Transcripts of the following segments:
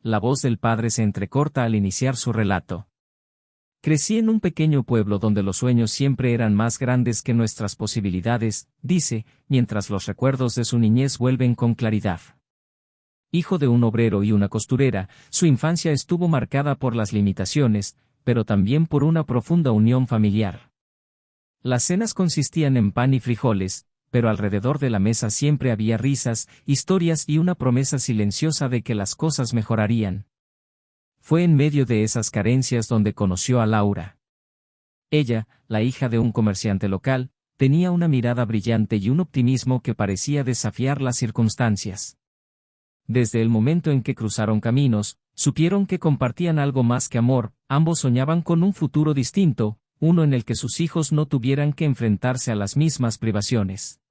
la voz del padre se entrecorta al iniciar su relato. Crecí en un pequeño pueblo donde los sueños siempre eran más grandes que nuestras posibilidades, dice, mientras los recuerdos de su niñez vuelven con claridad. Hijo de un obrero y una costurera, su infancia estuvo marcada por las limitaciones, pero también por una profunda unión familiar. Las cenas consistían en pan y frijoles, pero alrededor de la mesa siempre había risas, historias y una promesa silenciosa de que las cosas mejorarían. Fue en medio de esas carencias donde conoció a Laura. Ella, la hija de un comerciante local, tenía una mirada brillante y un optimismo que parecía desafiar las circunstancias. Desde el momento en que cruzaron caminos, supieron que compartían algo más que amor, ambos soñaban con un futuro distinto, uno en el que sus hijos no tuvieran que enfrentarse a las mismas privaciones.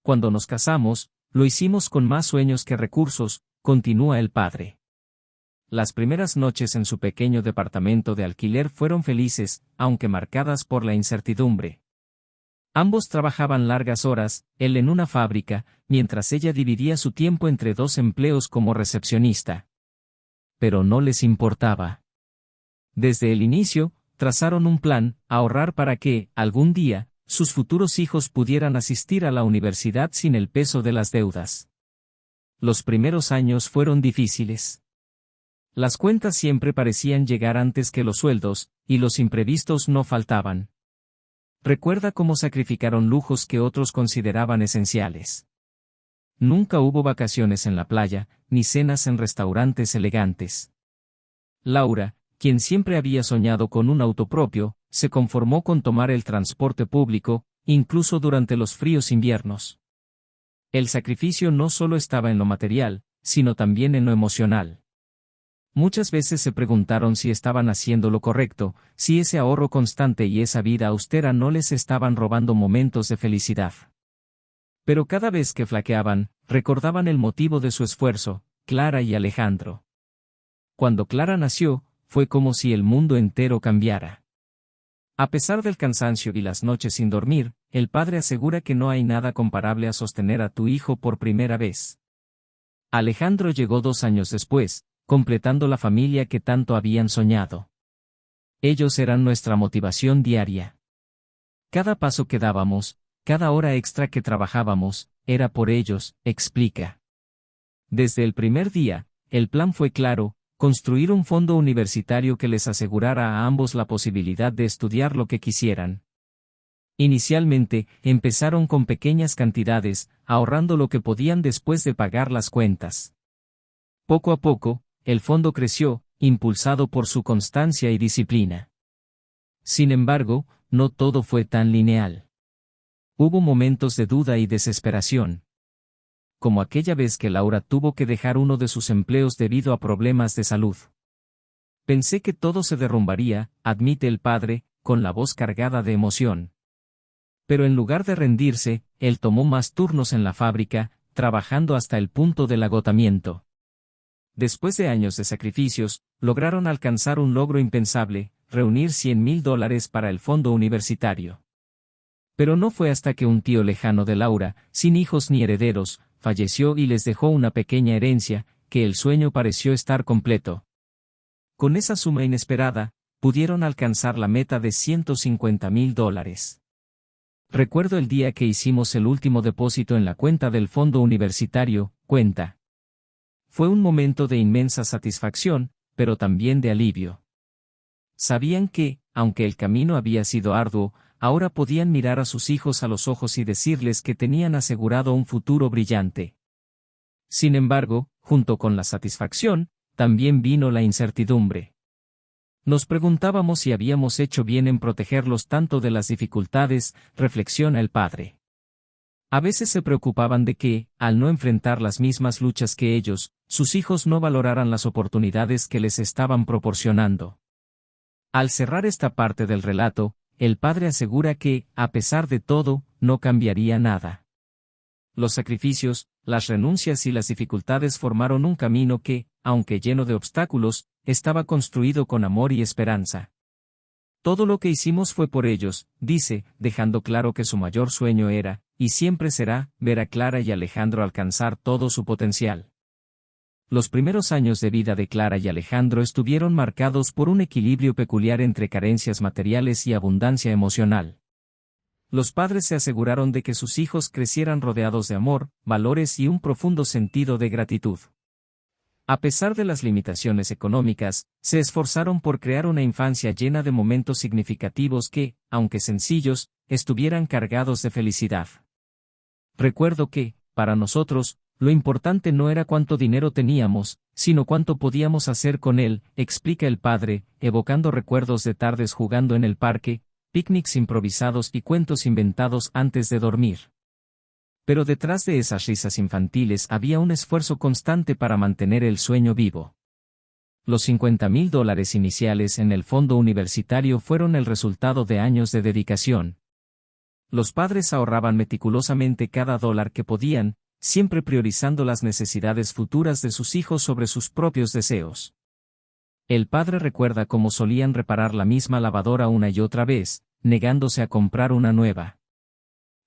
Cuando nos casamos, lo hicimos con más sueños que recursos, continúa el padre. Las primeras noches en su pequeño departamento de alquiler fueron felices, aunque marcadas por la incertidumbre. Ambos trabajaban largas horas, él en una fábrica, mientras ella dividía su tiempo entre 2 empleos como recepcionista. Pero no les importaba. Desde el inicio, trazaron un plan, ahorrar para que, algún día, sus futuros hijos pudieran asistir a la universidad sin el peso de las deudas. Los primeros años fueron difíciles. Las cuentas siempre parecían llegar antes que los sueldos, y los imprevistos no faltaban. Recuerda cómo sacrificaron lujos que otros consideraban esenciales. Nunca hubo vacaciones en la playa, ni cenas en restaurantes elegantes. Laura, quien siempre había soñado con un auto propio, se conformó con tomar el transporte público, incluso durante los fríos inviernos. El sacrificio no solo estaba en lo material, sino también en lo emocional. Muchas veces se preguntaron si estaban haciendo lo correcto, si ese ahorro constante y esa vida austera no les estaban robando momentos de felicidad. Pero cada vez que flaqueaban, recordaban el motivo de su esfuerzo, Clara y Alejandro. Cuando Clara nació, fue como si el mundo entero cambiara. A pesar del cansancio y las noches sin dormir, el padre asegura que no hay nada comparable a sostener a tu hijo por primera vez. Alejandro llegó 2 años después, completando la familia que tanto habían soñado. Ellos eran nuestra motivación diaria. Cada paso que dábamos, cada hora extra que trabajábamos, era por ellos, explica. Desde el primer día, el plan fue claro: construir un fondo universitario que les asegurara a ambos la posibilidad de estudiar lo que quisieran. Inicialmente, empezaron con pequeñas cantidades, ahorrando lo que podían después de pagar las cuentas. Poco a poco, el fondo creció, impulsado por su constancia y disciplina. Sin embargo, no todo fue tan lineal. Hubo momentos de duda y desesperación. Como aquella vez que Laura tuvo que dejar uno de sus empleos debido a problemas de salud. Pensé que todo se derrumbaría, admite el padre, con la voz cargada de emoción. Pero en lugar de rendirse, él tomó más turnos en la fábrica, trabajando hasta el punto del agotamiento. Después de años de sacrificios, lograron alcanzar un logro impensable: reunir $100,000 para el fondo universitario. Pero no fue hasta que un tío lejano de Laura, sin hijos ni herederos, falleció y les dejó una pequeña herencia, que el sueño pareció estar completo. Con esa suma inesperada, pudieron alcanzar la meta de $150,000. Recuerdo el día que hicimos el último depósito en la cuenta del fondo universitario, cuenta. Fue un momento de inmensa satisfacción, pero también de alivio. Sabían que, aunque el camino había sido arduo, ahora podían mirar a sus hijos a los ojos y decirles que tenían asegurado un futuro brillante. Sin embargo, junto con la satisfacción, también vino la incertidumbre. Nos preguntábamos si habíamos hecho bien en protegerlos tanto de las dificultades, reflexiona el padre. A veces se preocupaban de que, al no enfrentar las mismas luchas que ellos, sus hijos no valoraran las oportunidades que les estaban proporcionando. Al cerrar esta parte del relato, el padre asegura que, a pesar de todo, no cambiaría nada. Los sacrificios, las renuncias y las dificultades formaron un camino que, aunque lleno de obstáculos, estaba construido con amor y esperanza. Todo lo que hicimos fue por ellos, dice, dejando claro que su mayor sueño era, y siempre será, ver a Clara y Alejandro alcanzar todo su potencial. Los primeros años de vida de Clara y Alejandro estuvieron marcados por un equilibrio peculiar entre carencias materiales y abundancia emocional. Los padres se aseguraron de que sus hijos crecieran rodeados de amor, valores y un profundo sentido de gratitud. A pesar de las limitaciones económicas, se esforzaron por crear una infancia llena de momentos significativos que, aunque sencillos, estuvieran cargados de felicidad. Recuerdo que, para nosotros, lo importante no era cuánto dinero teníamos, sino cuánto podíamos hacer con él, explica el padre, evocando recuerdos de tardes jugando en el parque, picnics improvisados y cuentos inventados antes de dormir. Pero detrás de esas risas infantiles había un esfuerzo constante para mantener el sueño vivo. Los $50,000 iniciales en el fondo universitario fueron el resultado de años de dedicación. Los padres ahorraban meticulosamente cada dólar que podían, siempre priorizando las necesidades futuras de sus hijos sobre sus propios deseos. El padre recuerda cómo solían reparar la misma lavadora una y otra vez, negándose a comprar una nueva.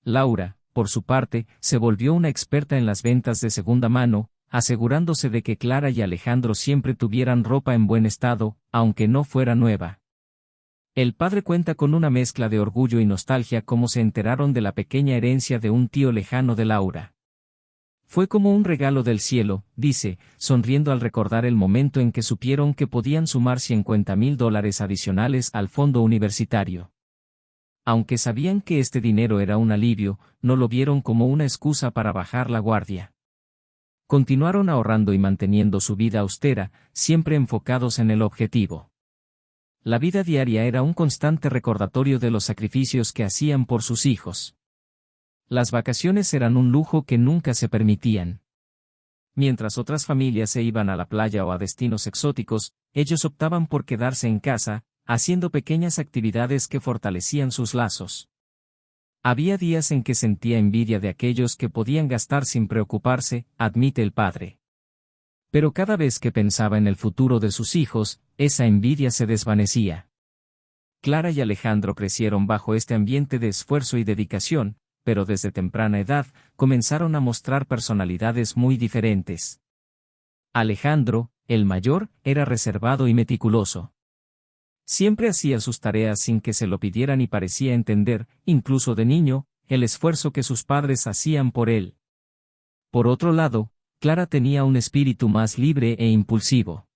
Laura, por su parte, se volvió una experta en las ventas de segunda mano, asegurándose de que Clara y Alejandro siempre tuvieran ropa en buen estado, aunque no fuera nueva. El padre cuenta con una mezcla de orgullo y nostalgia cómo se enteraron de la pequeña herencia de un tío lejano de Laura. Fue como un regalo del cielo, dice, sonriendo al recordar el momento en que supieron que podían sumar $50,000 adicionales al fondo universitario. Aunque sabían que este dinero era un alivio, no lo vieron como una excusa para bajar la guardia. Continuaron ahorrando y manteniendo su vida austera, siempre enfocados en el objetivo. La vida diaria era un constante recordatorio de los sacrificios que hacían por sus hijos. Las vacaciones eran un lujo que nunca se permitían. Mientras otras familias se iban a la playa o a destinos exóticos, ellos optaban por quedarse en casa, haciendo pequeñas actividades que fortalecían sus lazos. Había días en que sentía envidia de aquellos que podían gastar sin preocuparse, admite el padre. Pero cada vez que pensaba en el futuro de sus hijos, esa envidia se desvanecía. Clara y Alejandro crecieron bajo este ambiente de esfuerzo y dedicación, pero desde temprana edad, comenzaron a mostrar personalidades muy diferentes. Alejandro, el mayor, era reservado y meticuloso. Siempre hacía sus tareas sin que se lo pidieran y parecía entender, incluso de niño, el esfuerzo que sus padres hacían por él. Por otro lado, Clara tenía un espíritu más libre e impulsivo.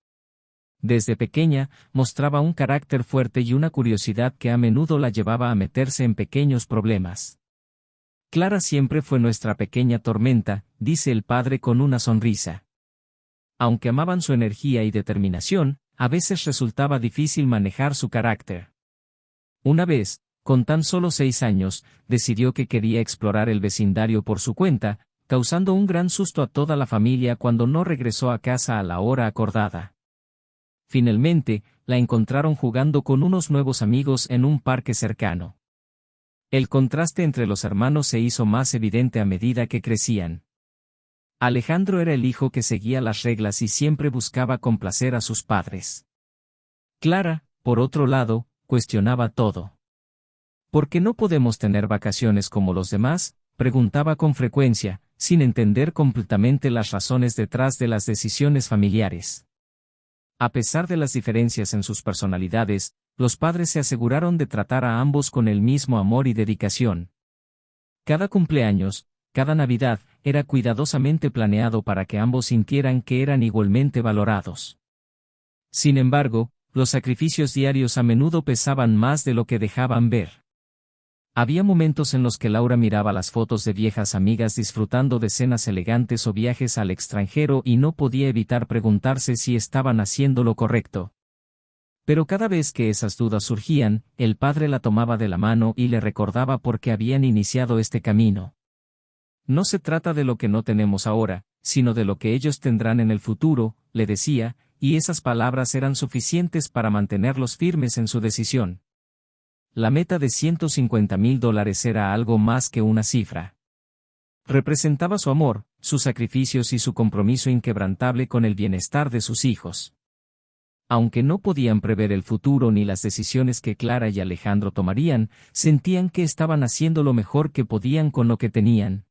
Desde pequeña, mostraba un carácter fuerte y una curiosidad que a menudo la llevaba a meterse en pequeños problemas. Clara siempre fue nuestra pequeña tormenta, dice el padre con una sonrisa. Aunque amaban su energía y determinación, a veces resultaba difícil manejar su carácter. Una vez, con tan solo 6 años, decidió que quería explorar el vecindario por su cuenta, causando un gran susto a toda la familia cuando no regresó a casa a la hora acordada. Finalmente, la encontraron jugando con unos nuevos amigos en un parque cercano. El contraste entre los hermanos se hizo más evidente a medida que crecían. Alejandro era el hijo que seguía las reglas y siempre buscaba complacer a sus padres. Clara, por otro lado, cuestionaba todo. ¿Por qué no podemos tener vacaciones como los demás?, preguntaba con frecuencia, sin entender completamente las razones detrás de las decisiones familiares. A pesar de las diferencias en sus personalidades, los padres se aseguraron de tratar a ambos con el mismo amor y dedicación. Cada cumpleaños, cada Navidad, era cuidadosamente planeado para que ambos sintieran que eran igualmente valorados. Sin embargo, los sacrificios diarios a menudo pesaban más de lo que dejaban ver. Había momentos en los que Laura miraba las fotos de viejas amigas disfrutando de cenas elegantes o viajes al extranjero y no podía evitar preguntarse si estaban haciendo lo correcto. Pero cada vez que esas dudas surgían, el padre la tomaba de la mano y le recordaba por qué habían iniciado este camino. No se trata de lo que no tenemos ahora, sino de lo que ellos tendrán en el futuro, le decía, y esas palabras eran suficientes para mantenerlos firmes en su decisión. La meta de $150,000 era algo más que una cifra. Representaba su amor, sus sacrificios y su compromiso inquebrantable con el bienestar de sus hijos. Aunque no podían prever el futuro ni las decisiones que Clara y Alejandro tomarían, sentían que estaban haciendo lo mejor que podían con lo que tenían.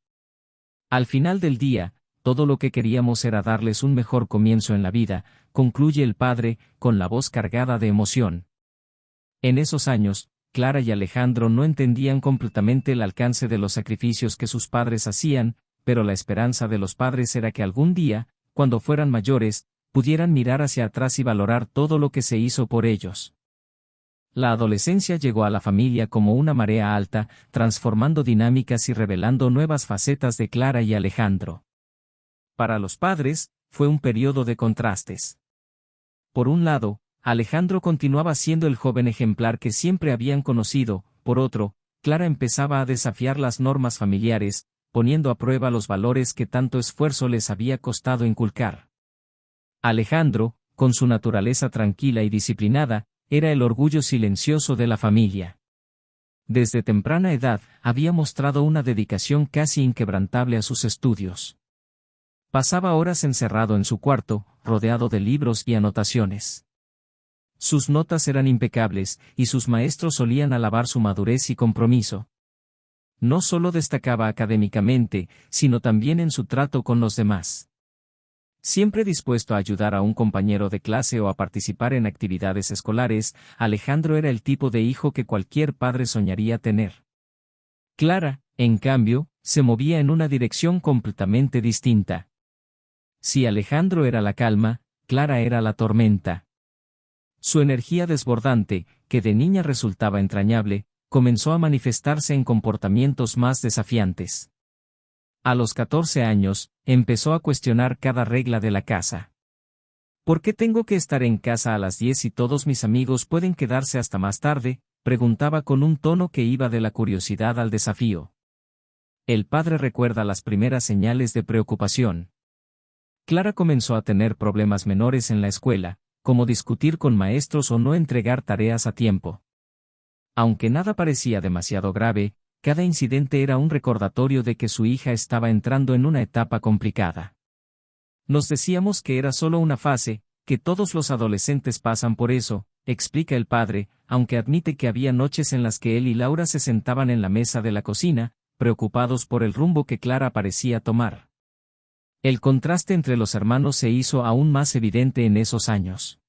Al final del día, todo lo que queríamos era darles un mejor comienzo en la vida, concluye el padre, con la voz cargada de emoción. En esos años, Clara y Alejandro no entendían completamente el alcance de los sacrificios que sus padres hacían, pero la esperanza de los padres era que algún día, cuando fueran mayores, pudieran mirar hacia atrás y valorar todo lo que se hizo por ellos. La adolescencia llegó a la familia como una marea alta, transformando dinámicas y revelando nuevas facetas de Clara y Alejandro. Para los padres, fue un periodo de contrastes. Por un lado, Alejandro continuaba siendo el joven ejemplar que siempre habían conocido, por otro, Clara empezaba a desafiar las normas familiares, poniendo a prueba los valores que tanto esfuerzo les había costado inculcar. Alejandro, con su naturaleza tranquila y disciplinada, era el orgullo silencioso de la familia. Desde temprana edad, había mostrado una dedicación casi inquebrantable a sus estudios. Pasaba horas encerrado en su cuarto, rodeado de libros y anotaciones. Sus notas eran impecables, y sus maestros solían alabar su madurez y compromiso. No solo destacaba académicamente, sino también en su trato con los demás. Siempre dispuesto a ayudar a un compañero de clase o a participar en actividades escolares, Alejandro era el tipo de hijo que cualquier padre soñaría tener. Clara, en cambio, se movía en una dirección completamente distinta. Si Alejandro era la calma, Clara era la tormenta. Su energía desbordante, que de niña resultaba entrañable, comenzó a manifestarse en comportamientos más desafiantes. A los 14 años, empezó a cuestionar cada regla de la casa. ¿Por qué tengo que estar en casa a las 10 y todos mis amigos pueden quedarse hasta más tarde?, preguntaba con un tono que iba de la curiosidad al desafío. El padre recuerda las primeras señales de preocupación. Clara comenzó a tener problemas menores en la escuela, como discutir con maestros o no entregar tareas a tiempo. Aunque nada parecía demasiado grave, cada incidente era un recordatorio de que su hija estaba entrando en una etapa complicada. Nos decíamos que era solo una fase, que todos los adolescentes pasan por eso, explica el padre, aunque admite que había noches en las que él y Laura se sentaban en la mesa de la cocina, preocupados por el rumbo que Clara parecía tomar. El contraste entre los hermanos se hizo aún más evidente en esos años.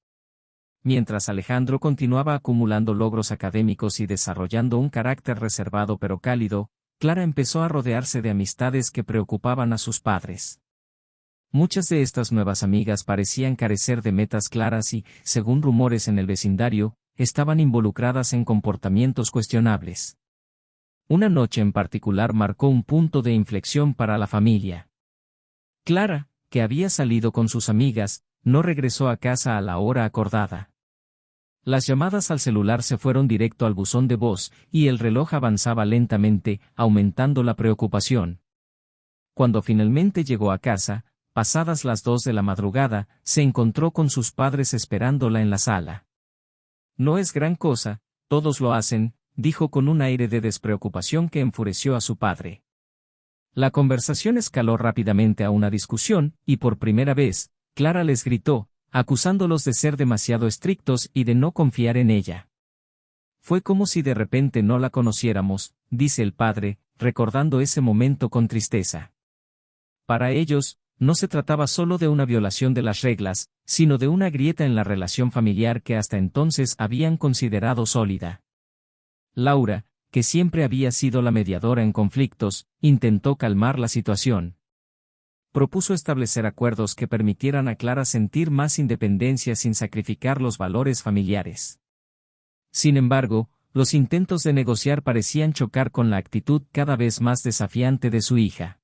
Mientras Alejandro continuaba acumulando logros académicos y desarrollando un carácter reservado pero cálido, Clara empezó a rodearse de amistades que preocupaban a sus padres. Muchas de estas nuevas amigas parecían carecer de metas claras y, según rumores en el vecindario, estaban involucradas en comportamientos cuestionables. Una noche en particular marcó un punto de inflexión para la familia. Clara, que había salido con sus amigas, no regresó a casa a la hora acordada. Las llamadas al celular se fueron directo al buzón de voz, y el reloj avanzaba lentamente, aumentando la preocupación. Cuando finalmente llegó a casa, pasadas las 2 de la madrugada, se encontró con sus padres esperándola en la sala. No es gran cosa, todos lo hacen, dijo con un aire de despreocupación que enfureció a su padre. La conversación escaló rápidamente a una discusión, y por primera vez, Clara les gritó, acusándolos de ser demasiado estrictos y de no confiar en ella. Fue como si de repente no la conociéramos, dice el padre, recordando ese momento con tristeza. Para ellos, no se trataba solo de una violación de las reglas, sino de una grieta en la relación familiar que hasta entonces habían considerado sólida. Laura, que siempre había sido la mediadora en conflictos, intentó calmar la situación. Propuso establecer acuerdos que permitieran a Clara sentir más independencia sin sacrificar los valores familiares. Sin embargo, los intentos de negociar parecían chocar con la actitud cada vez más desafiante de su hija.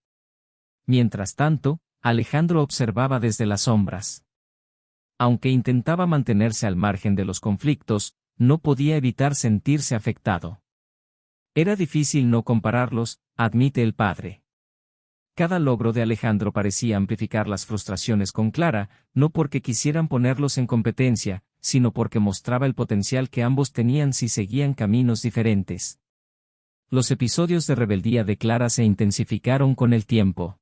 Mientras tanto, Alejandro observaba desde las sombras. Aunque intentaba mantenerse al margen de los conflictos, no podía evitar sentirse afectado. Era difícil no compararlos, admite el padre. Cada logro de Alejandro parecía amplificar las frustraciones con Clara, no porque quisieran ponerlos en competencia, sino porque mostraba el potencial que ambos tenían si seguían caminos diferentes. Los episodios de rebeldía de Clara se intensificaron con el tiempo.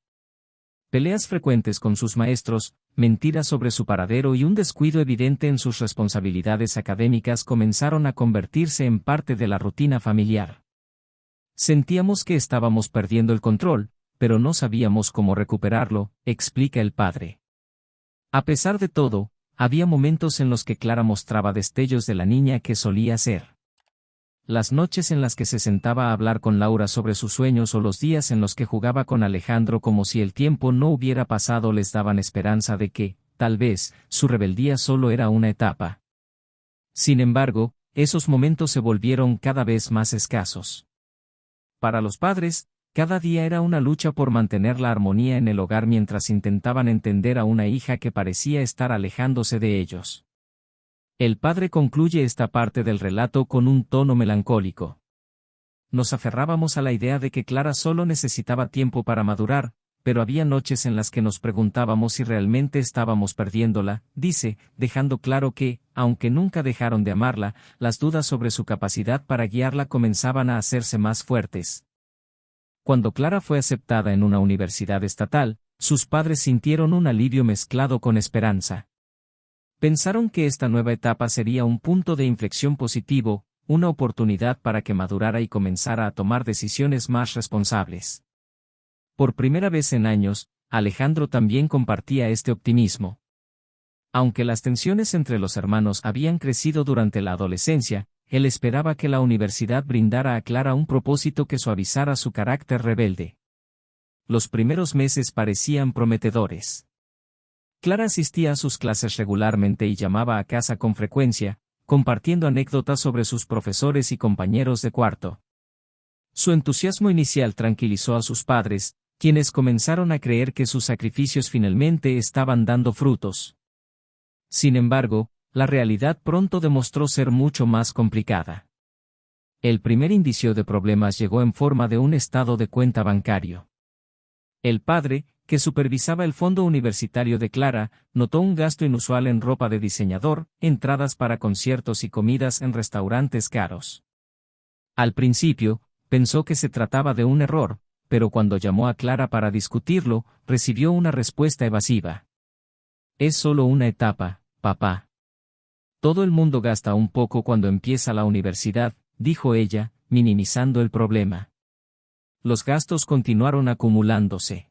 Peleas frecuentes con sus maestros, mentiras sobre su paradero y un descuido evidente en sus responsabilidades académicas comenzaron a convertirse en parte de la rutina familiar. Sentíamos que estábamos perdiendo el control, pero no sabíamos cómo recuperarlo, explica el padre. A pesar de todo, había momentos en los que Clara mostraba destellos de la niña que solía ser. Las noches en las que se sentaba a hablar con Laura sobre sus sueños o los días en los que jugaba con Alejandro como si el tiempo no hubiera pasado les daban esperanza de que, tal vez, su rebeldía solo era una etapa. Sin embargo, esos momentos se volvieron cada vez más escasos. Para los padres, cada día era una lucha por mantener la armonía en el hogar mientras intentaban entender a una hija que parecía estar alejándose de ellos. El padre concluye esta parte del relato con un tono melancólico. Nos aferrábamos a la idea de que Clara solo necesitaba tiempo para madurar, pero había noches en las que nos preguntábamos si realmente estábamos perdiéndola, dice, dejando claro que, aunque nunca dejaron de amarla, las dudas sobre su capacidad para guiarla comenzaban a hacerse más fuertes. Cuando Clara fue aceptada en una universidad estatal, sus padres sintieron un alivio mezclado con esperanza. Pensaron que esta nueva etapa sería un punto de inflexión positivo, una oportunidad para que madurara y comenzara a tomar decisiones más responsables. Por primera vez en años, Alejandro también compartía este optimismo. Aunque las tensiones entre los hermanos habían crecido durante la adolescencia, él esperaba que la universidad brindara a Clara un propósito que suavizara su carácter rebelde. Los primeros meses parecían prometedores. Clara asistía a sus clases regularmente y llamaba a casa con frecuencia, compartiendo anécdotas sobre sus profesores y compañeros de cuarto. Su entusiasmo inicial tranquilizó a sus padres, quienes comenzaron a creer que sus sacrificios finalmente estaban dando frutos. Sin embargo, la realidad pronto demostró ser mucho más complicada. El primer indicio de problemas llegó en forma de un estado de cuenta bancario. El padre, que supervisaba el fondo universitario de Clara, notó un gasto inusual en ropa de diseñador, entradas para conciertos y comidas en restaurantes caros. Al principio, pensó que se trataba de un error, pero cuando llamó a Clara para discutirlo, recibió una respuesta evasiva. Es solo una etapa, papá. Todo el mundo gasta un poco cuando empieza la universidad, dijo ella, minimizando el problema. Los gastos continuaron acumulándose.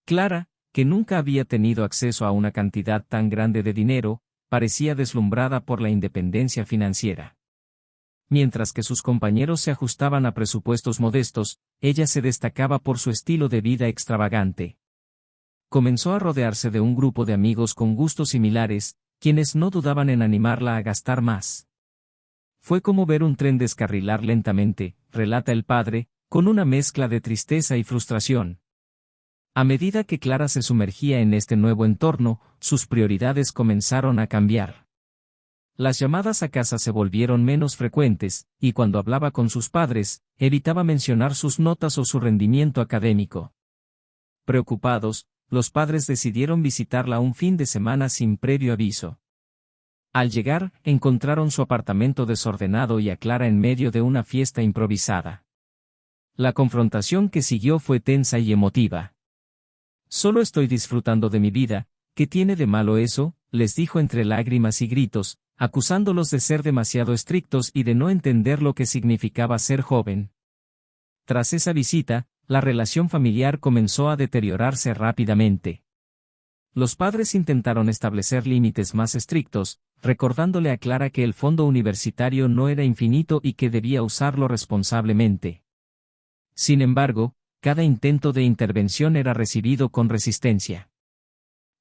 Clara, que nunca había tenido acceso a una cantidad tan grande de dinero, parecía deslumbrada por la independencia financiera. Mientras que sus compañeros se ajustaban a presupuestos modestos, ella se destacaba por su estilo de vida extravagante. Comenzó a rodearse de un grupo de amigos con gustos similares, quienes no dudaban en animarla a gastar más. Fue como ver un tren descarrilar lentamente, relata el padre, con una mezcla de tristeza y frustración. A medida que Clara se sumergía en este nuevo entorno, sus prioridades comenzaron a cambiar. Las llamadas a casa se volvieron menos frecuentes, y cuando hablaba con sus padres, evitaba mencionar sus notas o su rendimiento académico. Preocupados, los padres decidieron visitarla un fin de semana sin previo aviso. Al llegar, encontraron su apartamento desordenado y a Clara en medio de una fiesta improvisada. La confrontación que siguió fue tensa y emotiva. Solo estoy disfrutando de mi vida, ¿qué tiene de malo eso?, les dijo entre lágrimas y gritos, acusándolos de ser demasiado estrictos y de no entender lo que significaba ser joven. Tras esa visita, la relación familiar comenzó a deteriorarse rápidamente. Los padres intentaron establecer límites más estrictos, recordándole a Clara que el fondo universitario no era infinito y que debía usarlo responsablemente. Sin embargo, cada intento de intervención era recibido con resistencia.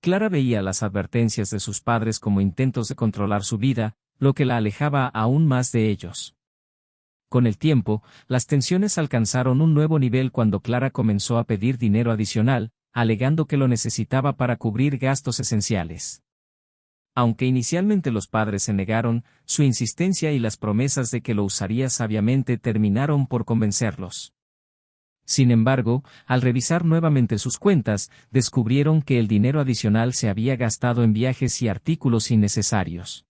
Clara veía las advertencias de sus padres como intentos de controlar su vida, lo que la alejaba aún más de ellos. Con el tiempo, las tensiones alcanzaron un nuevo nivel cuando Clara comenzó a pedir dinero adicional, alegando que lo necesitaba para cubrir gastos esenciales. Aunque inicialmente los padres se negaron, su insistencia y las promesas de que lo usaría sabiamente terminaron por convencerlos. Sin embargo, al revisar nuevamente sus cuentas, descubrieron que el dinero adicional se había gastado en viajes y artículos innecesarios.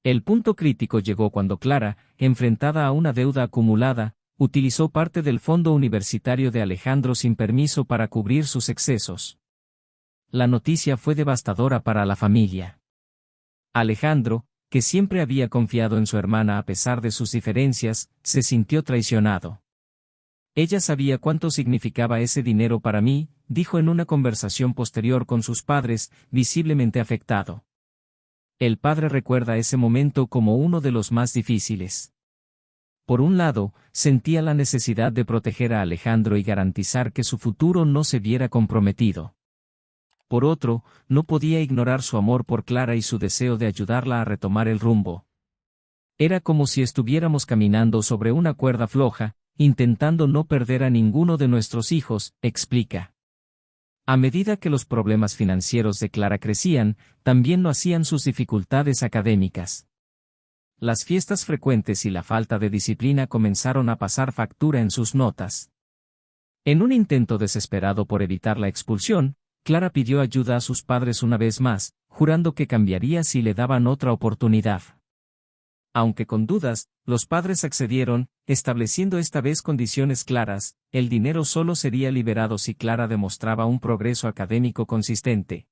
El punto crítico llegó cuando Clara, enfrentada a una deuda acumulada, utilizó parte del fondo universitario de Alejandro sin permiso para cubrir sus excesos. La noticia fue devastadora para la familia. Alejandro, que siempre había confiado en su hermana a pesar de sus diferencias, se sintió traicionado. Ella sabía cuánto significaba ese dinero para mí, dijo en una conversación posterior con sus padres, visiblemente afectado. El padre recuerda ese momento como uno de los más difíciles. Por un lado, sentía la necesidad de proteger a Alejandro y garantizar que su futuro no se viera comprometido. Por otro, no podía ignorar su amor por Clara y su deseo de ayudarla a retomar el rumbo. Era como si estuviéramos caminando sobre una cuerda floja, intentando no perder a ninguno de nuestros hijos, explica. A medida que los problemas financieros de Clara crecían, también lo hacían sus dificultades académicas. Las fiestas frecuentes y la falta de disciplina comenzaron a pasar factura en sus notas. En un intento desesperado por evitar la expulsión, Clara pidió ayuda a sus padres una vez más, jurando que cambiaría si le daban otra oportunidad. Aunque con dudas, los padres accedieron, estableciendo esta vez condiciones claras: el dinero solo sería liberado si Clara demostraba un progreso académico consistente.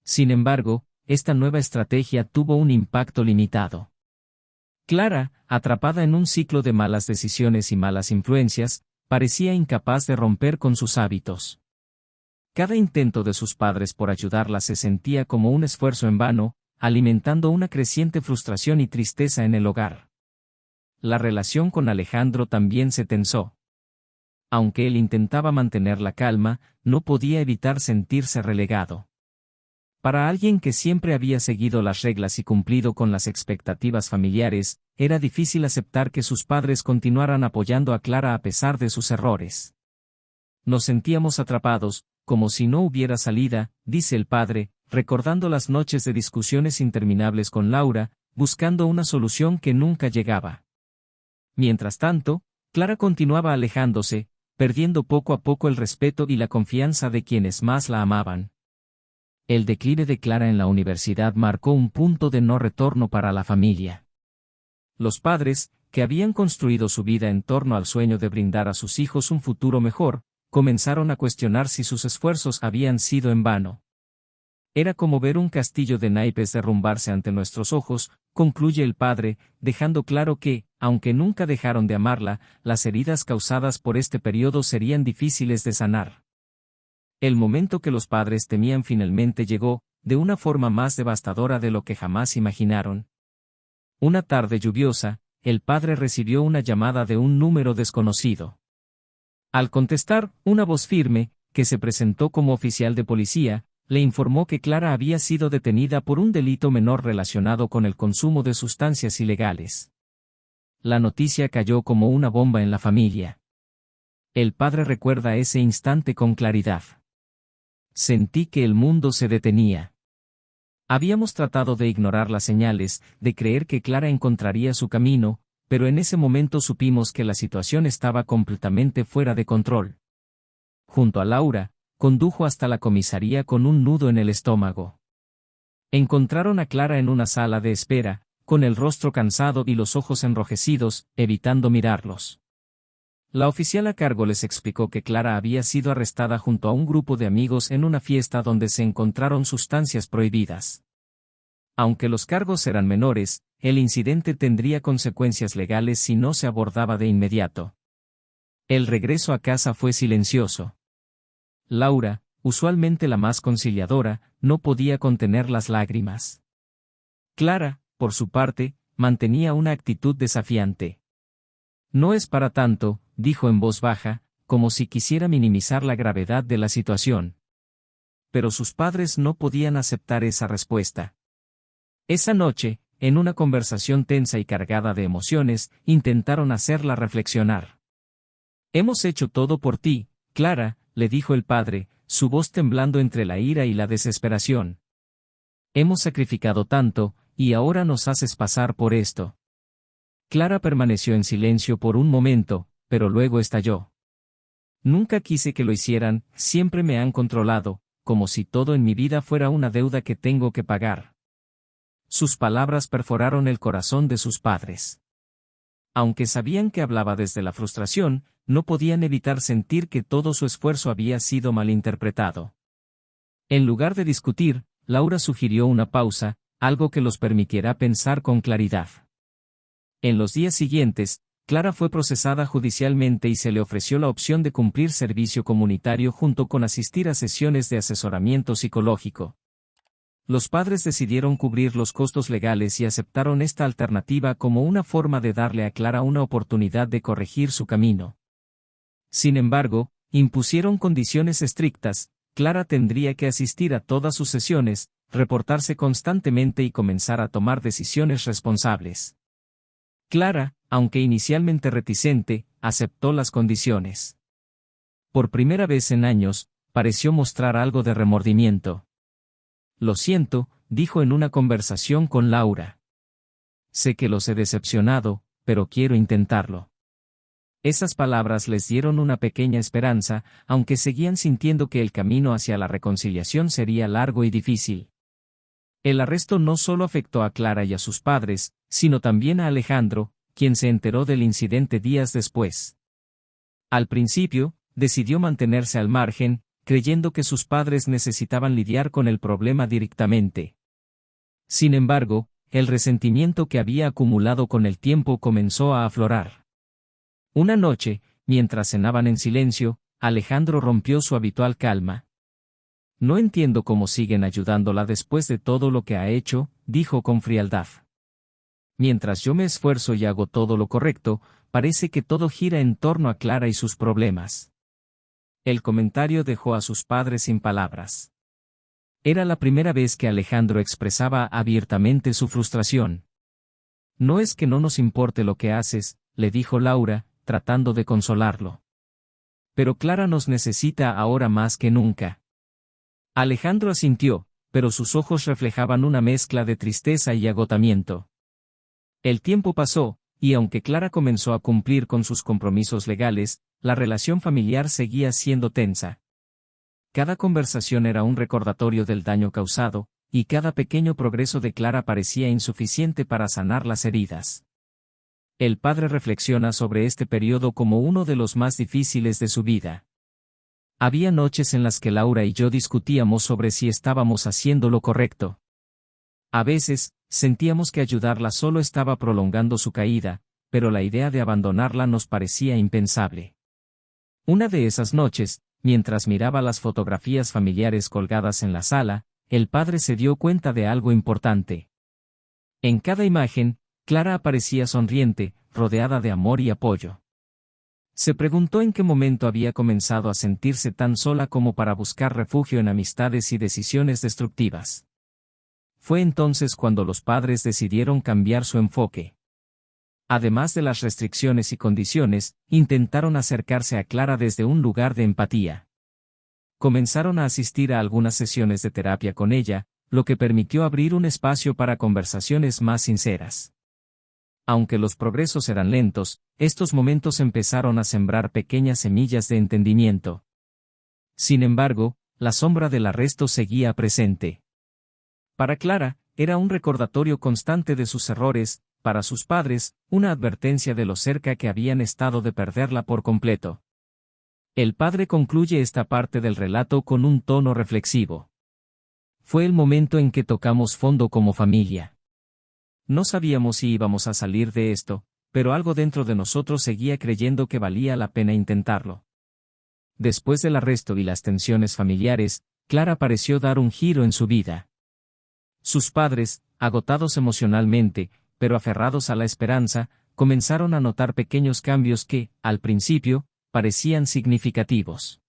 Sin embargo, esta nueva estrategia tuvo un impacto limitado. Clara, atrapada en un ciclo de malas decisiones y malas influencias, parecía incapaz de romper con sus hábitos. Cada intento de sus padres por ayudarla se sentía como un esfuerzo en vano, alimentando una creciente frustración y tristeza en el hogar. La relación con Alejandro también se tensó. Aunque él intentaba mantener la calma, no podía evitar sentirse relegado. Para alguien que siempre había seguido las reglas y cumplido con las expectativas familiares, era difícil aceptar que sus padres continuaran apoyando a Clara a pesar de sus errores. Nos sentíamos atrapados, como si no hubiera salida, dice el padre, recordando las noches de discusiones interminables con Laura, buscando una solución que nunca llegaba. Mientras tanto, Clara continuaba alejándose, perdiendo poco a poco el respeto y la confianza de quienes más la amaban. El declive de Clara en la universidad marcó un punto de no retorno para la familia. Los padres, que habían construido su vida en torno al sueño de brindar a sus hijos un futuro mejor, comenzaron a cuestionar si sus esfuerzos habían sido en vano. Era como ver un castillo de naipes derrumbarse ante nuestros ojos, concluye el padre, dejando claro que, aunque nunca dejaron de amarla, las heridas causadas por este periodo serían difíciles de sanar. El momento que los padres temían finalmente llegó, de una forma más devastadora de lo que jamás imaginaron. Una tarde lluviosa, el padre recibió una llamada de un número desconocido. Al contestar, una voz firme, que se presentó como oficial de policía, le informó que Clara había sido detenida por un delito menor relacionado con el consumo de sustancias ilegales. La noticia cayó como una bomba en la familia. El padre recuerda ese instante con claridad. Sentí que el mundo se detenía. Habíamos tratado de ignorar las señales, de creer que Clara encontraría su camino, pero en ese momento supimos que la situación estaba completamente fuera de control. Junto a Laura, condujo hasta la comisaría con un nudo en el estómago. Encontraron a Clara en una sala de espera, con el rostro cansado y los ojos enrojecidos, evitando mirarlos. La oficial a cargo les explicó que Clara había sido arrestada junto a un grupo de amigos en una fiesta donde se encontraron sustancias prohibidas. Aunque los cargos eran menores, el incidente tendría consecuencias legales si no se abordaba de inmediato. El regreso a casa fue silencioso. Laura, usualmente la más conciliadora, no podía contener las lágrimas. Clara, por su parte, mantenía una actitud desafiante. No es para tanto, dijo en voz baja, como si quisiera minimizar la gravedad de la situación. Pero sus padres no podían aceptar esa respuesta. Esa noche, en una conversación tensa y cargada de emociones, intentaron hacerla reflexionar. «Hemos hecho todo por ti, Clara», le dijo el padre, su voz temblando entre la ira y la desesperación. «Hemos sacrificado tanto, y ahora nos haces pasar por esto». Clara permaneció en silencio por un momento, pero luego estalló. «Nunca quise que lo hicieran, siempre me han controlado, como si todo en mi vida fuera una deuda que tengo que pagar». Sus palabras perforaron el corazón de sus padres. Aunque sabían que hablaba desde la frustración, no podían evitar sentir que todo su esfuerzo había sido malinterpretado. En lugar de discutir, Laura sugirió una pausa, algo que los permitiera pensar con claridad. En los días siguientes, Clara fue procesada judicialmente y se le ofreció la opción de cumplir servicio comunitario junto con asistir a sesiones de asesoramiento psicológico. Los padres decidieron cubrir los costos legales y aceptaron esta alternativa como una forma de darle a Clara una oportunidad de corregir su camino. Sin embargo, impusieron condiciones estrictas. Clara tendría que asistir a todas sus sesiones, reportarse constantemente y comenzar a tomar decisiones responsables. Clara, aunque inicialmente reticente, aceptó las condiciones. Por primera vez en años, pareció mostrar algo de remordimiento. Lo siento, dijo en una conversación con Laura. Sé que los he decepcionado, pero quiero intentarlo. Esas palabras les dieron una pequeña esperanza, aunque seguían sintiendo que el camino hacia la reconciliación sería largo y difícil. El arresto no solo afectó a Clara y a sus padres, sino también a Alejandro, quien se enteró del incidente días después. Al principio, decidió mantenerse al margen, creyendo que sus padres necesitaban lidiar con el problema directamente. Sin embargo, el resentimiento que había acumulado con el tiempo comenzó a aflorar. Una noche, mientras cenaban en silencio, Alejandro rompió su habitual calma. No entiendo cómo siguen ayudándola después de todo lo que ha hecho, dijo con frialdad. Mientras yo me esfuerzo y hago todo lo correcto, parece que todo gira en torno a Clara y sus problemas. El comentario dejó a sus padres sin palabras. Era la primera vez que Alejandro expresaba abiertamente su frustración. No es que no nos importe lo que haces, le dijo Laura, tratando de consolarlo. Pero Clara nos necesita ahora más que nunca. Alejandro asintió, pero sus ojos reflejaban una mezcla de tristeza y agotamiento. El tiempo pasó, y aunque Clara comenzó a cumplir con sus compromisos legales, la relación familiar seguía siendo tensa. Cada conversación era un recordatorio del daño causado, y cada pequeño progreso de Clara parecía insuficiente para sanar las heridas. El padre reflexiona sobre este periodo como uno de los más difíciles de su vida. Había noches en las que Laura y yo discutíamos sobre si estábamos haciendo lo correcto. A veces, sentíamos que ayudarla solo estaba prolongando su caída, pero la idea de abandonarla nos parecía impensable. Una de esas noches, mientras miraba las fotografías familiares colgadas en la sala, el padre se dio cuenta de algo importante. En cada imagen, Clara aparecía sonriente, rodeada de amor y apoyo. Se preguntó en qué momento había comenzado a sentirse tan sola como para buscar refugio en amistades y decisiones destructivas. Fue entonces cuando los padres decidieron cambiar su enfoque. Además de las restricciones y condiciones, intentaron acercarse a Clara desde un lugar de empatía. Comenzaron a asistir a algunas sesiones de terapia con ella, lo que permitió abrir un espacio para conversaciones más sinceras. Aunque los progresos eran lentos, estos momentos empezaron a sembrar pequeñas semillas de entendimiento. Sin embargo, la sombra del arresto seguía presente. Para Clara, era un recordatorio constante de sus errores, para sus padres, una advertencia de lo cerca que habían estado de perderla por completo. El padre concluye esta parte del relato con un tono reflexivo. Fue el momento en que tocamos fondo como familia. No sabíamos si íbamos a salir de esto, pero algo dentro de nosotros seguía creyendo que valía la pena intentarlo. Después del arresto y las tensiones familiares, Clara pareció dar un giro en su vida. Sus padres, agotados emocionalmente, pero aferrados a la esperanza, comenzaron a notar pequeños cambios que, al principio, parecían significativos.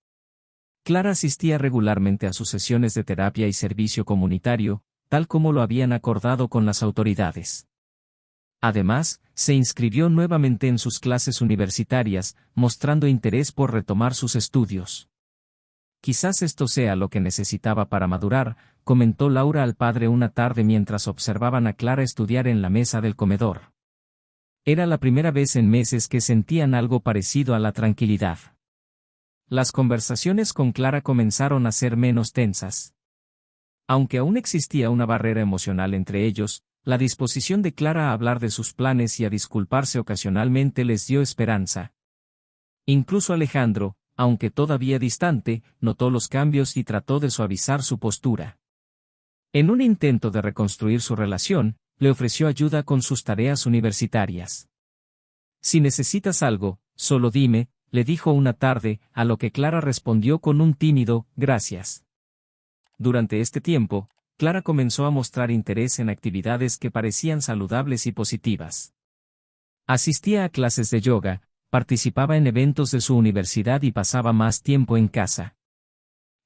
Clara asistía regularmente a sus sesiones de terapia y servicio comunitario, tal como lo habían acordado con las autoridades. Además, se inscribió nuevamente en sus clases universitarias, mostrando interés por retomar sus estudios. Quizás esto sea lo que necesitaba para madurar, comentó Laura al padre una tarde mientras observaban a Clara estudiar en la mesa del comedor. Era la primera vez en meses que sentían algo parecido a la tranquilidad. Las conversaciones con Clara comenzaron a ser menos tensas. Aunque aún existía una barrera emocional entre ellos, la disposición de Clara a hablar de sus planes y a disculparse ocasionalmente les dio esperanza. Incluso Alejandro, aunque todavía distante, notó los cambios y trató de suavizar su postura. En un intento de reconstruir su relación, le ofreció ayuda con sus tareas universitarias. Si necesitas algo, solo dime, le dijo una tarde, a lo que Clara respondió con un tímido, gracias. Durante este tiempo, Clara comenzó a mostrar interés en actividades que parecían saludables y positivas. Asistía a clases de yoga, participaba en eventos de su universidad y pasaba más tiempo en casa.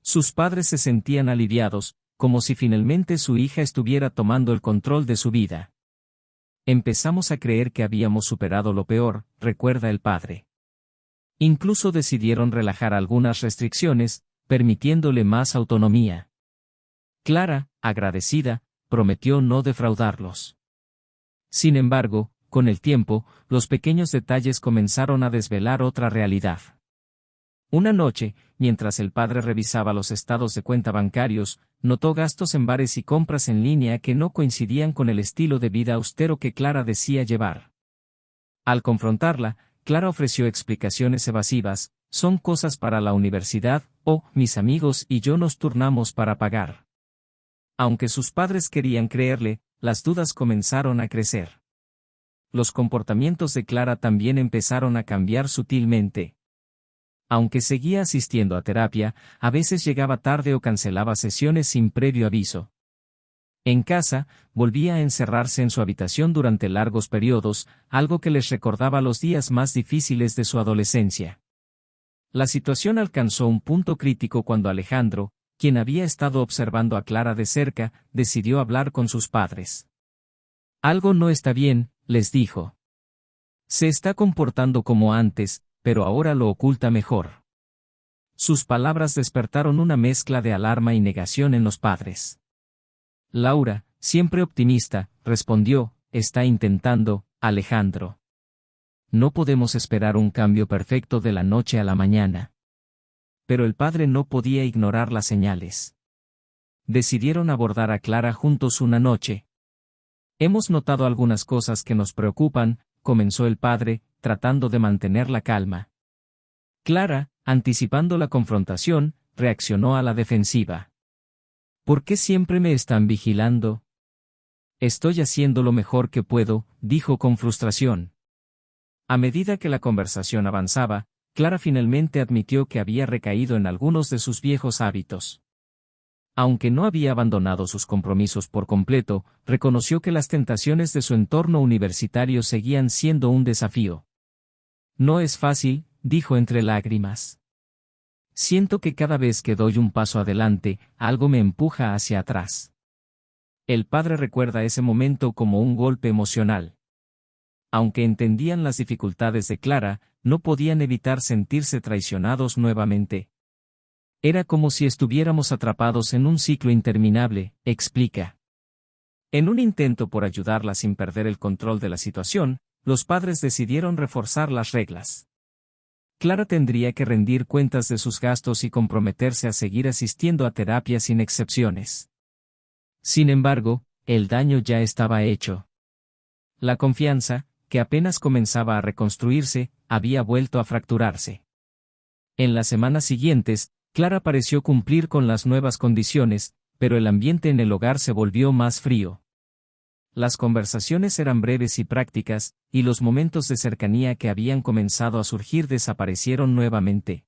Sus padres se sentían aliviados, como si finalmente su hija estuviera tomando el control de su vida. Empezamos a creer que habíamos superado lo peor, recuerda el padre. Incluso decidieron relajar algunas restricciones, permitiéndole más autonomía. Clara, agradecida, prometió no defraudarlos. Sin embargo, con el tiempo, los pequeños detalles comenzaron a desvelar otra realidad. Una noche, mientras el padre revisaba los estados de cuenta bancarios, notó gastos en bares y compras en línea que no coincidían con el estilo de vida austero que Clara decía llevar. Al confrontarla, Clara ofreció explicaciones evasivas: son cosas para la universidad, o mis amigos y yo nos turnamos para pagar. Aunque sus padres querían creerle, las dudas comenzaron a crecer. Los comportamientos de Clara también empezaron a cambiar sutilmente. Aunque seguía asistiendo a terapia, a veces llegaba tarde o cancelaba sesiones sin previo aviso. En casa, volvía a encerrarse en su habitación durante largos periodos, algo que les recordaba los días más difíciles de su adolescencia. La situación alcanzó un punto crítico cuando Alejandro, quien había estado observando a Clara de cerca, decidió hablar con sus padres. Algo no está bien, les dijo. Se está comportando como antes, pero ahora lo oculta mejor. Sus palabras despertaron una mezcla de alarma y negación en los padres. Laura, siempre optimista, respondió, está intentando, Alejandro. No podemos esperar un cambio perfecto de la noche a la mañana. Pero el padre no podía ignorar las señales. Decidieron abordar a Clara juntos una noche. Hemos notado algunas cosas que nos preocupan, comenzó el padre, tratando de mantener la calma. Clara, anticipando la confrontación, reaccionó a la defensiva. ¿Por qué siempre me están vigilando? Estoy haciendo lo mejor que puedo, dijo con frustración. A medida que la conversación avanzaba, Clara finalmente admitió que había recaído en algunos de sus viejos hábitos. Aunque no había abandonado sus compromisos por completo, reconoció que las tentaciones de su entorno universitario seguían siendo un desafío. No es fácil, dijo entre lágrimas. Siento que cada vez que doy un paso adelante, algo me empuja hacia atrás. El padre recuerda ese momento como un golpe emocional. Aunque entendían las dificultades de Clara, no podían evitar sentirse traicionados nuevamente. Era como si estuviéramos atrapados en un ciclo interminable, explica. En un intento por ayudarla sin perder el control de la situación, los padres decidieron reforzar las reglas. Clara tendría que rendir cuentas de sus gastos y comprometerse a seguir asistiendo a terapia sin excepciones. Sin embargo, el daño ya estaba hecho. La confianza, que apenas comenzaba a reconstruirse, había vuelto a fracturarse. En las semanas siguientes, Clara pareció cumplir con las nuevas condiciones, pero el ambiente en el hogar se volvió más frío. Las conversaciones eran breves y prácticas, y los momentos de cercanía que habían comenzado a surgir desaparecieron nuevamente.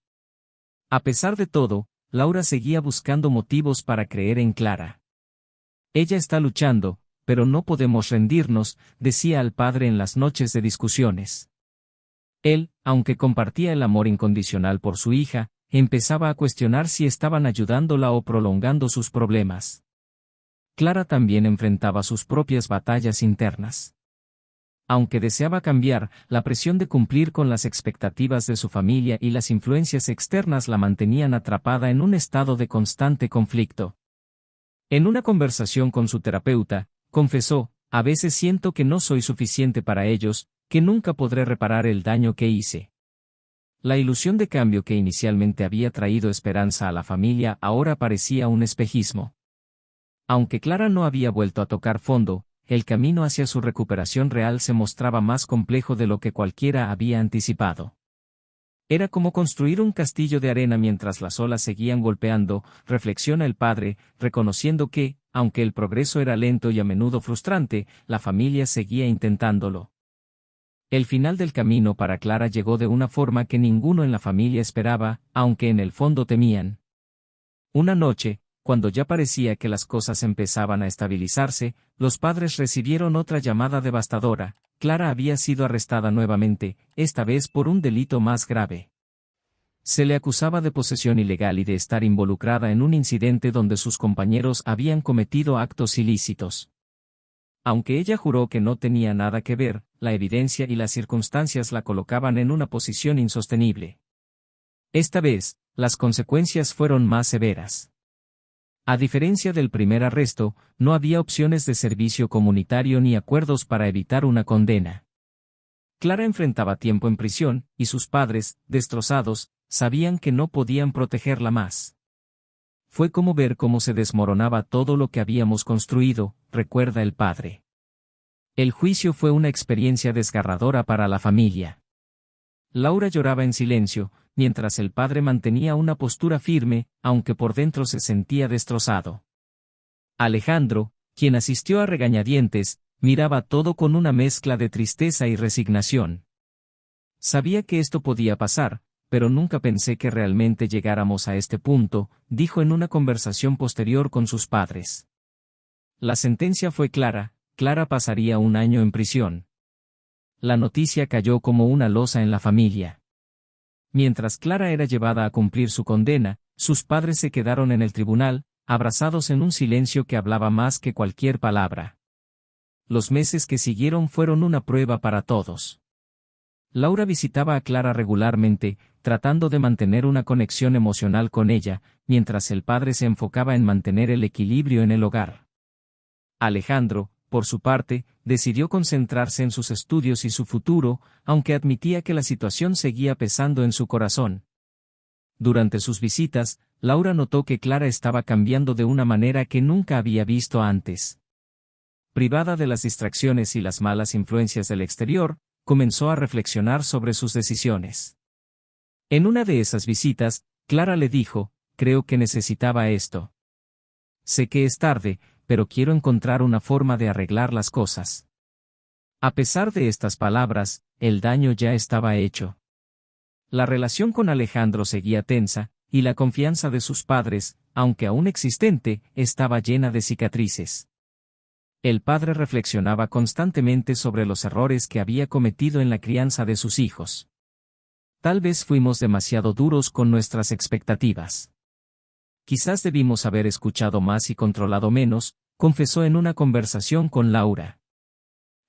A pesar de todo, Laura seguía buscando motivos para creer en Clara. Ella está luchando, pero no podemos rendirnos, decía al padre en las noches de discusiones. Él, aunque compartía el amor incondicional por su hija, empezaba a cuestionar si estaban ayudándola o prolongando sus problemas. Clara también enfrentaba sus propias batallas internas. Aunque deseaba cambiar, la presión de cumplir con las expectativas de su familia y las influencias externas la mantenían atrapada en un estado de constante conflicto. En una conversación con su terapeuta, confesó, a veces siento que no soy suficiente para ellos, que nunca podré reparar el daño que hice. La ilusión de cambio que inicialmente había traído esperanza a la familia ahora parecía un espejismo. Aunque Clara no había vuelto a tocar fondo, el camino hacia su recuperación real se mostraba más complejo de lo que cualquiera había anticipado. Era como construir un castillo de arena mientras las olas seguían golpeando, reflexiona el padre, reconociendo que, aunque el progreso era lento y a menudo frustrante, la familia seguía intentándolo. El final del camino para Clara llegó de una forma que ninguno en la familia esperaba, aunque en el fondo temían. Una noche, cuando ya parecía que las cosas empezaban a estabilizarse, los padres recibieron otra llamada devastadora. Clara había sido arrestada nuevamente, esta vez por un delito más grave. Se le acusaba de posesión ilegal y de estar involucrada en un incidente donde sus compañeros habían cometido actos ilícitos. Aunque ella juró que no tenía nada que ver, la evidencia y las circunstancias la colocaban en una posición insostenible. Esta vez, las consecuencias fueron más severas. A diferencia del primer arresto, no había opciones de servicio comunitario ni acuerdos para evitar una condena. Clara enfrentaba tiempo en prisión, y sus padres, destrozados, sabían que no podían protegerla más. Fue como ver cómo se desmoronaba todo lo que habíamos construido, recuerda el padre. El juicio fue una experiencia desgarradora para la familia. Laura lloraba en silencio, mientras el padre mantenía una postura firme, aunque por dentro se sentía destrozado. Alejandro, quien asistió a regañadientes, miraba todo con una mezcla de tristeza y resignación. Sabía que esto podía pasar, pero nunca pensé que realmente llegáramos a este punto, dijo en una conversación posterior con sus padres. La sentencia fue clara, Clara pasaría un año en prisión. La noticia cayó como una losa en la familia. Mientras Clara era llevada a cumplir su condena, sus padres se quedaron en el tribunal, abrazados en un silencio que hablaba más que cualquier palabra. Los meses que siguieron fueron una prueba para todos. Laura visitaba a Clara regularmente, tratando de mantener una conexión emocional con ella, mientras el padre se enfocaba en mantener el equilibrio en el hogar. Alejandro, por su parte, decidió concentrarse en sus estudios y su futuro, aunque admitía que la situación seguía pesando en su corazón. Durante sus visitas, Laura notó que Clara estaba cambiando de una manera que nunca había visto antes. Privada de las distracciones y las malas influencias del exterior, comenzó a reflexionar sobre sus decisiones. En una de esas visitas, Clara le dijo, creo que necesitaba esto. Sé que es tarde, pero quiero encontrar una forma de arreglar las cosas. A pesar de estas palabras, el daño ya estaba hecho. La relación con Alejandro seguía tensa, y la confianza de sus padres, aunque aún existente, estaba llena de cicatrices. El padre reflexionaba constantemente sobre los errores que había cometido en la crianza de sus hijos. Tal vez fuimos demasiado duros con nuestras expectativas. Quizás debimos haber escuchado más y controlado menos, confesó en una conversación con Laura.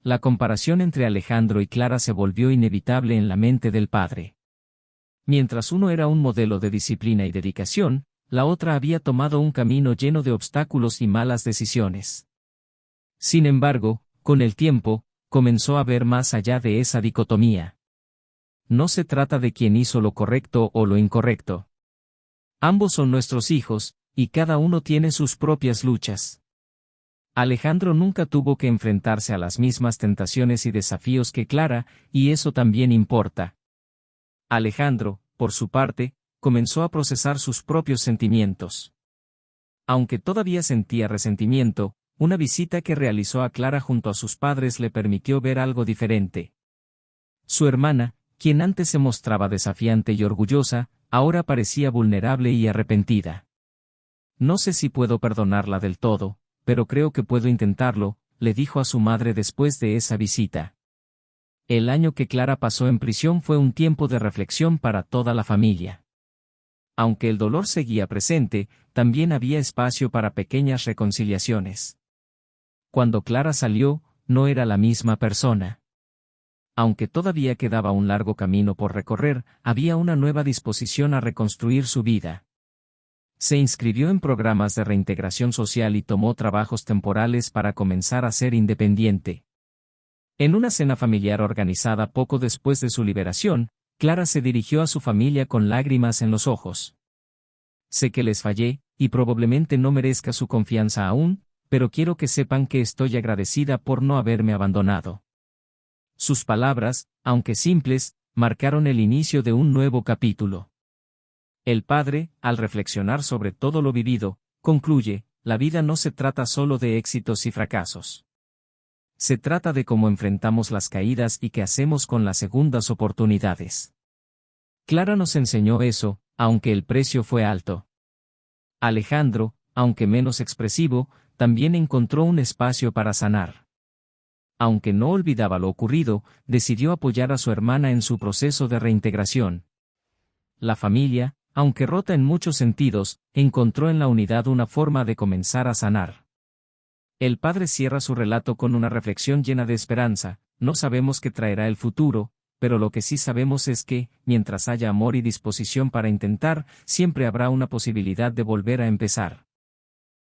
La comparación entre Alejandro y Clara se volvió inevitable en la mente del padre. Mientras uno era un modelo de disciplina y dedicación, la otra había tomado un camino lleno de obstáculos y malas decisiones. Sin embargo, con el tiempo, comenzó a ver más allá de esa dicotomía. No se trata de quién hizo lo correcto o lo incorrecto. Ambos son nuestros hijos, y cada uno tiene sus propias luchas. Alejandro nunca tuvo que enfrentarse a las mismas tentaciones y desafíos que Clara, y eso también importa. Alejandro, por su parte, comenzó a procesar sus propios sentimientos. Aunque todavía sentía resentimiento, una visita que realizó a Clara junto a sus padres le permitió ver algo diferente. Su hermana, quien antes se mostraba desafiante y orgullosa, ahora parecía vulnerable y arrepentida. No sé si puedo perdonarla del todo, pero creo que puedo intentarlo, le dijo a su madre después de esa visita. El año que Clara pasó en prisión fue un tiempo de reflexión para toda la familia. Aunque el dolor seguía presente, también había espacio para pequeñas reconciliaciones. Cuando Clara salió, no era la misma persona. Aunque todavía quedaba un largo camino por recorrer, había una nueva disposición a reconstruir su vida. Se inscribió en programas de reintegración social y tomó trabajos temporales para comenzar a ser independiente. En una cena familiar organizada poco después de su liberación, Clara se dirigió a su familia con lágrimas en los ojos. Sé que les fallé, y probablemente no merezca su confianza aún, pero quiero que sepan que estoy agradecida por no haberme abandonado. Sus palabras, aunque simples, marcaron el inicio de un nuevo capítulo. El padre, al reflexionar sobre todo lo vivido, concluye, la vida no se trata solo de éxitos y fracasos. Se trata de cómo enfrentamos las caídas y qué hacemos con las segundas oportunidades. Clara nos enseñó eso, aunque el precio fue alto. Alejandro, aunque menos expresivo, también encontró un espacio para sanar. Aunque no olvidaba lo ocurrido, decidió apoyar a su hermana en su proceso de reintegración. La familia, aunque rota en muchos sentidos, encontró en la unidad una forma de comenzar a sanar. El padre cierra su relato con una reflexión llena de esperanza: no sabemos qué traerá el futuro, pero lo que sí sabemos es que, mientras haya amor y disposición para intentar, siempre habrá una posibilidad de volver a empezar.